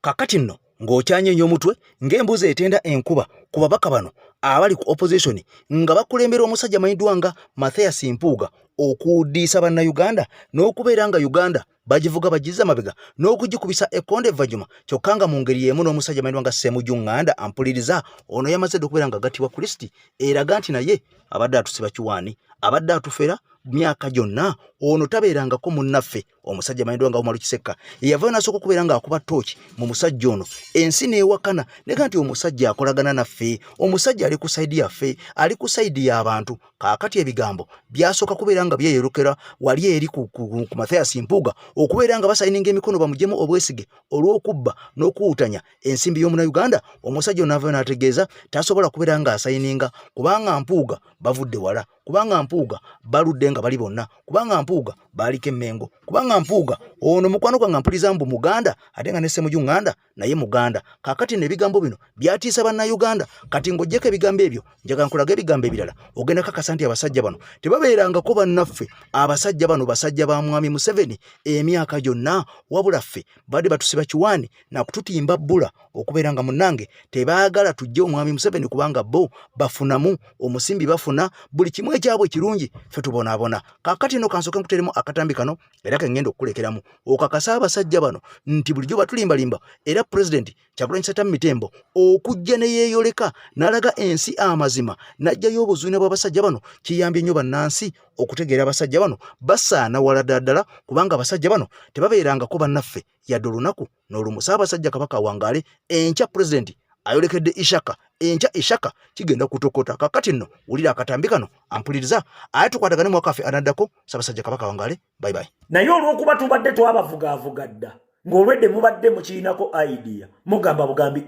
kakati nno ng'okyanye nnyo omutwe ng'embuzi etenda enkuba ku babaka bano abali ku opposition nga bakulembera omusajja amanyiddwa nga Mathias Mpuuga okudiisa bannayuganda n'okubeera nga Uganda bagivuga bagizza mabega n'okugikubisa ekkonde evvajjuma kyokka nga mu ngeri y'emu n'omusajja amanyiddwa nga Ssemujju Nganda ampuliriza ono yamaze okubeera nga gattibwa Kristi eraga nti naye abadde atusiba kiwaani abadde atufera myaka gyonna ono tabeerangako munnaffe omusajja amanyiddwa nga Omar Kisekka yavayo n'asooka okubeera ng'akuba ttooki mu musajja ono ensi neewakana nega nti omusajja akolagana naffe omusajja ali ku sayidi yaffe ali ku sayidi y'abantu kaakati ebigambo byasooka kubeera nga byeyolekera wali eri ku Mathias Mpuuga okubeera nga basayininga emikono bamuggyemu obwesige olw'okubba n'okuwutanya ensimbi y'omunnayuganda omusajja ono avayo n'ategeeza tasobola kubeera ng'asayininga kubanga Mpuuga bavudde wala kubanga Mpuuga baludde nga bali bonna kubanga Mpuuga baaliko emmengo kubanga Mpuuga ono mukwano gwange mpuliriza mbu Muganda ate nga ne Ssemujju Nganda naye Muganda kaakati n'ebigambo bino byatiisa bannayuganda kati ng'oggyeko ebigambo ebyo njaga nkulaga ebigambo ebirala ogenda kakasa nti abasajja bano tebabeerangako bannaffe abasajja bano basajja ba mwami Museveni emyaka gyonna wabula ffe badde batusiba kiwaani nakututimba bbula okubeera nga munnange tebaagala tujje omwami Museveni kubanga bo bafunamu omusimbi bafuna buli kimu ekyabwe kirungi ffe tubonaabona kaakati no kansooke nkuteremu akatambi kano era kengenda okukulekeramu okakasa abasajja bano nti bulijjo batulimbalimba era pulezidenti Kyagulanyi Ssentamu Mitembo okujja ne yeeyoleka n'alaga ensi amazima n'ajjayo obuzuina bw'abasajja bano kiyambye nnyo bannansi okutegeera abasajja bano basaana wala ddala kubanga abasajja bano tebabeerangako bannaffe yadde olunaku n'olumusa abasajja Kabaka Wangaale enkya pulezidenti ayolekedde Ishaka enkya Ishaka kigenda kutokota kakati nno wulira akatambi kano ampuliriza aye tukwatagane mu wakafe anaddako Ssaabasajja Kabaka Wangaale bye bye naye olw'okuba tubadde twabavuga dda ng'olwedde mubadde mukiinako idea mugamba bugambi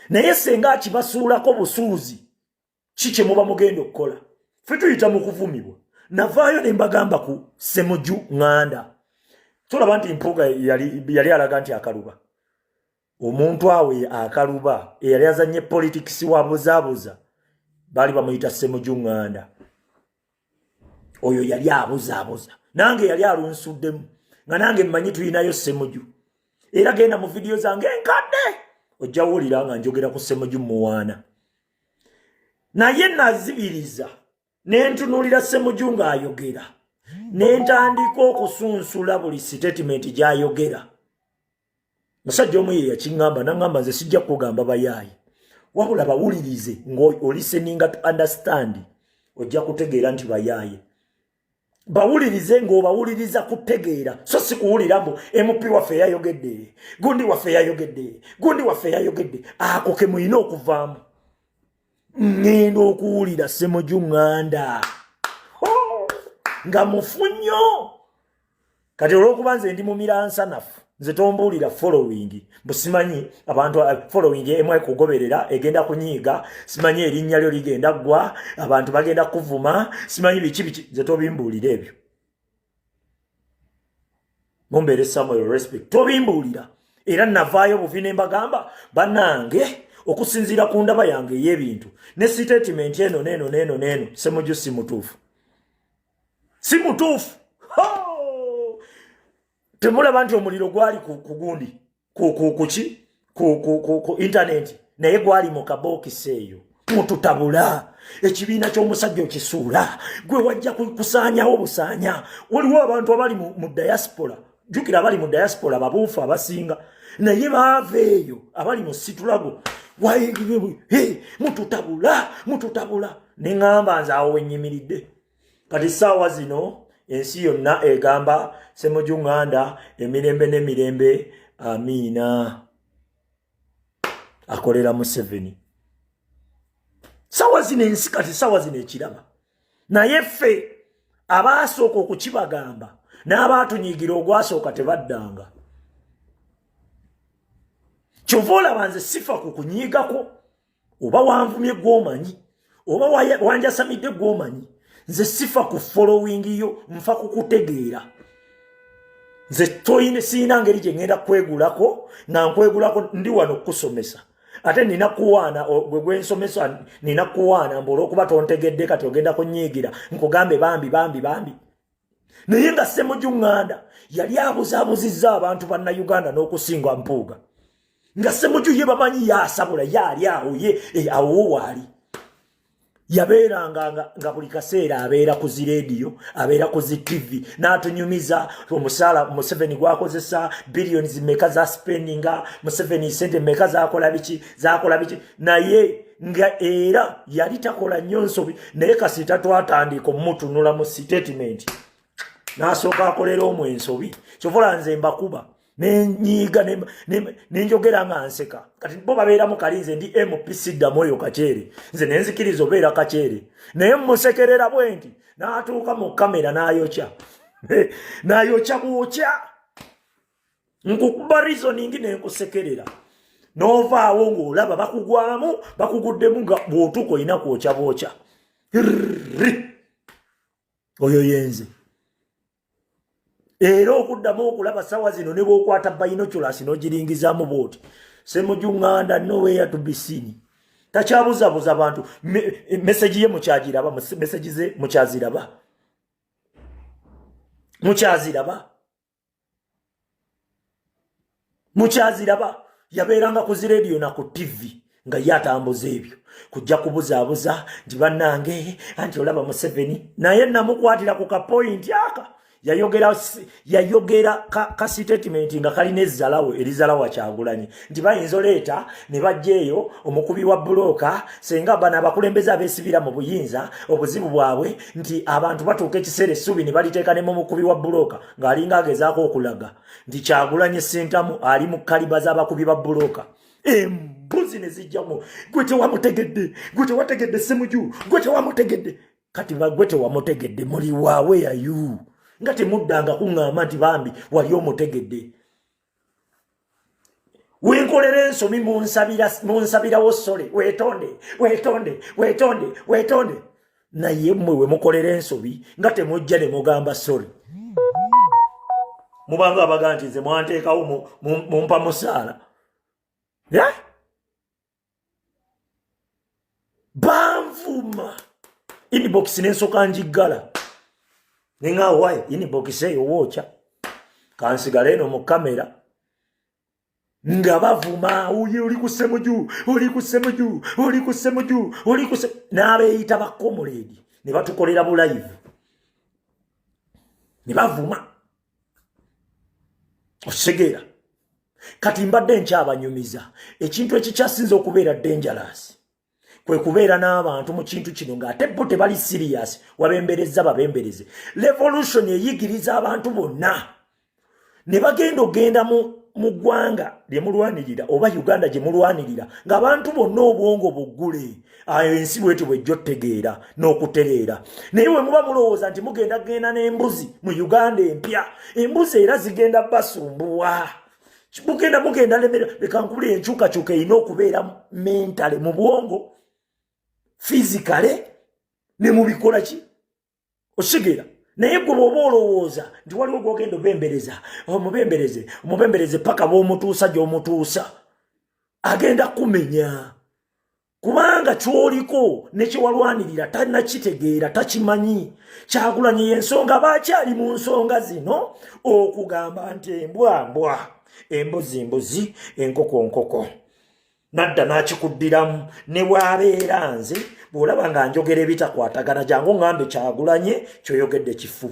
naye senga akibasuulako busuuzi kikye muba mugenda okukola ffe tuyita mu kuvumibwa navaayo ne mbagamba ku Ssemujju Nganda tulaba nti Mpuuga yali alaga nti akaluba omuntu awe akaluba eyali azanye politics wa buzaabuza bali bamuyita Ssemujju Nganda oyo yali abuzaabuza nange yali alunsuddemu nga nange mmanyi tuyinayo Ssemujju era genda mu video zange enkadde ojja wulira nga njogera ku Ssemujju muwaana naye nazibiriza nentunuulira Ssemujju ng'ayogera nentandika okusunsula buli statement gy'ayogera musajja omu ye yakiŋŋamba naŋŋamba nze sijja kugamba bayaaye wabula bawulirize ng'olisteninga to understand ojja kutegeera nti bayaaye bawulirize ng'obawuliriza kutegeera so si kuwulira mbu MP waffe yayogedde gundi waffe yayogedde gundi waffe yayogedde ako ke muyina okuvaamu ngenda okuwulira Ssemujju Nganda nga mufu nnyo kati olw'okuba nze ndi mumira nsanafu nze tombuulira following busimanyi abantu following emu ekugoberera egenda kunyiiga simanyi erinnya lyo ligenda ggwa abantu bagenda kuvuma simanyi biki nze tobimbuulira ebyo mumbeere Samuel respect tobimbuulira era navaayo buvi ne mbagamba bannange okusinziira ku ndaba yange ey'ebintu ne statement eno neeno Ssemujju si mutuufu temulaba nti omuliro gwali ku gundi ku internet naye gwali mu kabookisi eyo mututabula ekibiina ky'omusajja okisuula gwe wajja kusaanyawo busaanya waliwo abantu abali mu diaspora jjukira abali mu diaspora babuufu abasinga naye baava eyo abali mu situlago mututabula ne ŋŋamba nze awo wennyimiridde kati ssaawa zino ensi yonna egamba Ssemujju Nganda emirembe n'emirembe amiina akolera Museveni ssaawa zino ensi kati ssaawa zino ekiraba naye ffe abaasooka okukibagamba n'abaatunyiigira ogwasooka tebaddanga kyova olaba nze sifa ku kunyiigako oba wanvumye gw'omanyi oba wanjasamidde gw'omanyi nze sifa ku following yo nfa kukutegeera nze toyine siina ngeri gye ngenda kwegulako nga nkwegulako ndi wano kusomesa ate nina kuwaana gwe gwensomesa nina kuwaana mbu olw'okuba tontegedde kati ogenda kunyiigira nkugambe bambi naye nga Ssemujju Nganda yali abuzaabuzizza abantu bannayuganda n'okusinga Mpuuga nga Ssemujju ye bamanyi yaasabula yaali awo ye awo waali yabeeranga nga buli kaseera abeera ku zi rediyo abeera ku zi TV n'atunyumiza omusaala Museveni gwakozesa billions meka za spendinga Museveni sente meka zakola biki naye nga era yali takola nnyo nsobi naye kasita twatandika omutunula mu statement n'asooka akolera omwensobi kyovola nze mbakuba nenyiga nenjogera nga nseka kati bo babeera mu kalinze ndi MPC Damoyo Kachere nze nenzikiriza obeera Kachere naye mmusekerera bwenti n'atuuka mu kamera n'ayokya bwokya nkukuba reasoning nenkusekerera n'ovaawo ng'olaba bakugwamu bakuguddemu nga bw'otuuka olina kwokya bwokya oyo yenze era okuddamu okulaba sawa zino ne bw'okwata binoculars n'ogiringizaamu bw'oti Ssemujju Nganda nowhere to be seen takyabuzabuza abantu meseji ye mukyagiraba meseji ze mukyaziraba yabeeranga ku zi rediyo na ku TV nga yatambuza ebyo kujja kubuzaabuza nti bannange anti olaba Museveni naye namukwatira ku kapointi aka yayogera ka statement nga kalina ezzalawo erizalawo Kyagulanyi nti bayinza oleeta ne bajjeeyo omukubi wa buloka senga bana abakulembeze abeesibira mu buyinza obuzibu bwabwe nti abantu batuuka ekiseera essubi ne baliteeka ne mu mukubi wa buloka ng'alinga agezaako okulaga nti Kyagulanyi Ssentamu ali mu kaliba z'abakubi ba buloka embuzi ne zijjamu gwe tewamutegedde Ssemujju gwe tewamutegedde kati gwe tewamutegedde muli waawe yayu nga temuddanga kuŋŋamba nti bambi wali omutegedde wenkolera ensobi munsabirawo sole weetonde naye mmwe we mukolera ensobi nga temujja ne mugamba sole mubanga abaga nti nze mwanteekawo mumpa musaala banvuma inbox n'ensooka njiggala ninga wae inbox eyo wookya kansigala eno mu kamera nga bavuma uye oli ku Ssemujju n'abeeyita bakomuledi ne batukolera bulayivu ne bavuma osegeera kati mbadde nkyabanyumiza ekintu ekikyasinza okubeera dangerous kwe kubeera n'abantu mu kintu kino ng'ate bo tebali serious wabembereza babembereze revolution eyigiriza abantu bonna ne bagenda ogenda mu ggwanga lye mulwanirira oba Uganda gye mulwanirira ng'abantu bonna obwongo buggule ayo ensi bwetyo bwejja ottegeera n'okutereera naye we muba mulowooza nti mugenda n'embuzi mu Uganda empya embuzi era zigenda basumbuwa mugenda leka nkubulira enkyukakyuka erina okubeera mentale mu bwongo physically ne mu bikola ki osigera naye gwe bw'oba olowooza nti waliwo gwogenda omubembereze paka bw'omutuusa gy'omutuusa agenda kumenya kubanga kyoliko ne kyewalwanirira tannakitegeera takimanyi Kyagulanyi y'ensonga baakyali mu nsonga zino okugamba nti embwa embuzi enkoko nadda n'akikuddiramu ne bw'abeera nze bw'olaba nga njogera ebitakwatagana jangu ngambe Kyagulanyi kyoyogedde kifu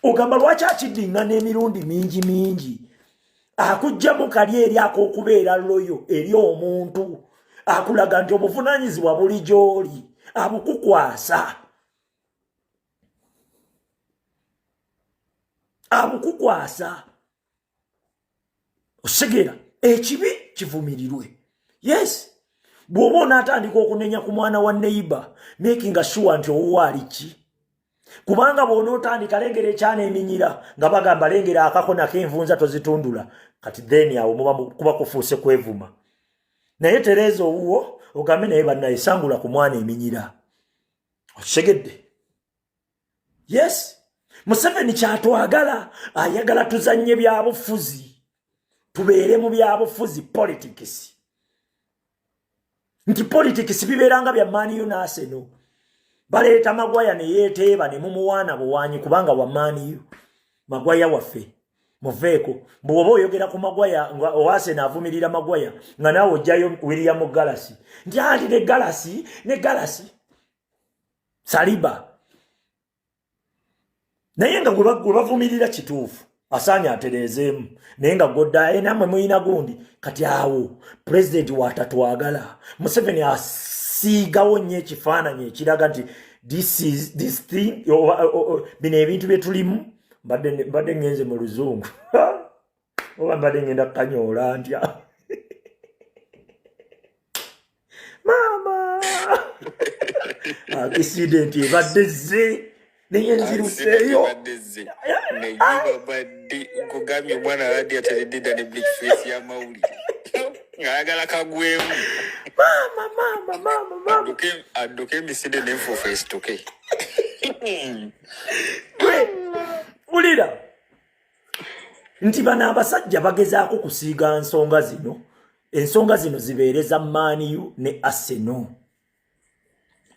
ogamba lwaki akiddiŋŋana emirundi mingi akugjamu kali eri ak'okubeera loyo eri omuntu akulaga nti obuvunaanyizibwa buli gy'oli abukukwasa osigera ekibi kivumirirwe. Yes, bw'oba onaatandika okunenya ku mwana wa neighbor making sure nti owuwo ali ki kubanga bw'onootandika lengera ekyana eminyira nga bagamba lengera akakona k'envunza tozitundula kati then awo kuba kufuuse kwevuma naye Tereza owuwo ogambe naye bannayesangula ku mwana eminyira okisegedde. Yes, Museveni kyatwagala ayagala tuzanye byabufuzi tubeere mu byabufuzi politics nti politics bibeeranga bya Man U n'Arsenal baleeta Magwaya ne yeeteeba ne mumuwaana buwaanyi kubanga wamaaniyo Magwaya waffe muveeko bw'oba oyogera ku Magwaya nga Owaase n'avumirira Magwaya nga naawe ojjayo William Galasi nti anti ne Galasi Saliba naye nga gwe bavumirira kituufu asaanya atereezeemu naye nga godda namwe muyina gundi kati awo pulezidenti waatatwagala Museveni asiigawo nnyo ekifaananyi ekiraga nti this thing bino ebintu bye tulimu mbadde ngenze mu luzungu oba mbadde ngenda kukanyoola ntya maama akisidenti ebadde zze naye nziruseeyo nkugambye omwana abadde ataledde ne blackface y'amawulire ng'ayagala kagwemu adduke emisinde n'enfuufu esituke ulira nti bano abasajja bagezaako kusiiga ensonga zino zibeereza Man U ne Arsenal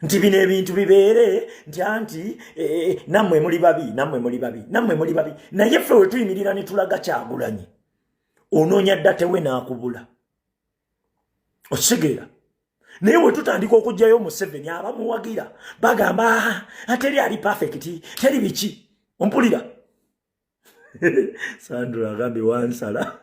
nti bino ebintu bibeere nti anti nammwe muli babi naye ffe we tuyimirira ne tulaga Kyagulanyi onoonya dda tewe n'akubula okitegeera naye we tutandika okugjayo Museveni abamuwagira bagamba teri ali perfect teri biki ompulira Sandra agambye wansala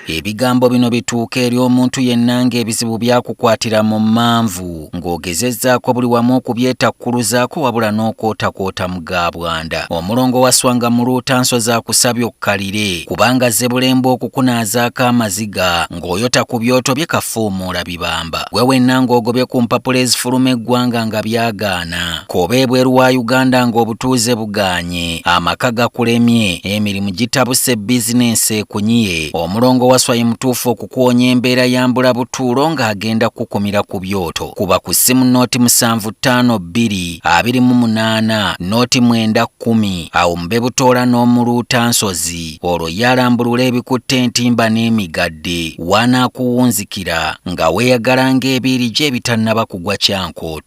Ebigambo bino bituuka eri omuntu yenna ng'ebizibu byakukwatira mu manvu ng'ogezezzaako buli wamu okubyetakkuluzaako wabula n'okootakoota mu gaabwanda. Omulongo wa Swanga mu Luutansozi akusabye okkalire kubanga Zebbulembe okukunaazaako amaziga ng'oyota ku byoto bye kafuumuula bibamba. Gwe wenna ng'ogobye ku mpapula ezifuluma eggwanga nga byagaana. Koba ebweru wa Uganda ng'obutuuze bugaanye. Amaka gakulemye, emirimu gitabuse bizinensi ekunyiye. Omulongo wa Swai mutuufu okukuwonya embeera yambula butuulo ng'agenda kukumira ku byoto. Kuba ku ssimu nooti 7552 28 nooti 910 awo mube butoola n'omu Luutansozi olwo yalambulula ebikutte entimba n'emigadde wanaakuwunzikira nga weeyagala ng'ebiiri gye ebitannaba kugwa Kyankooto.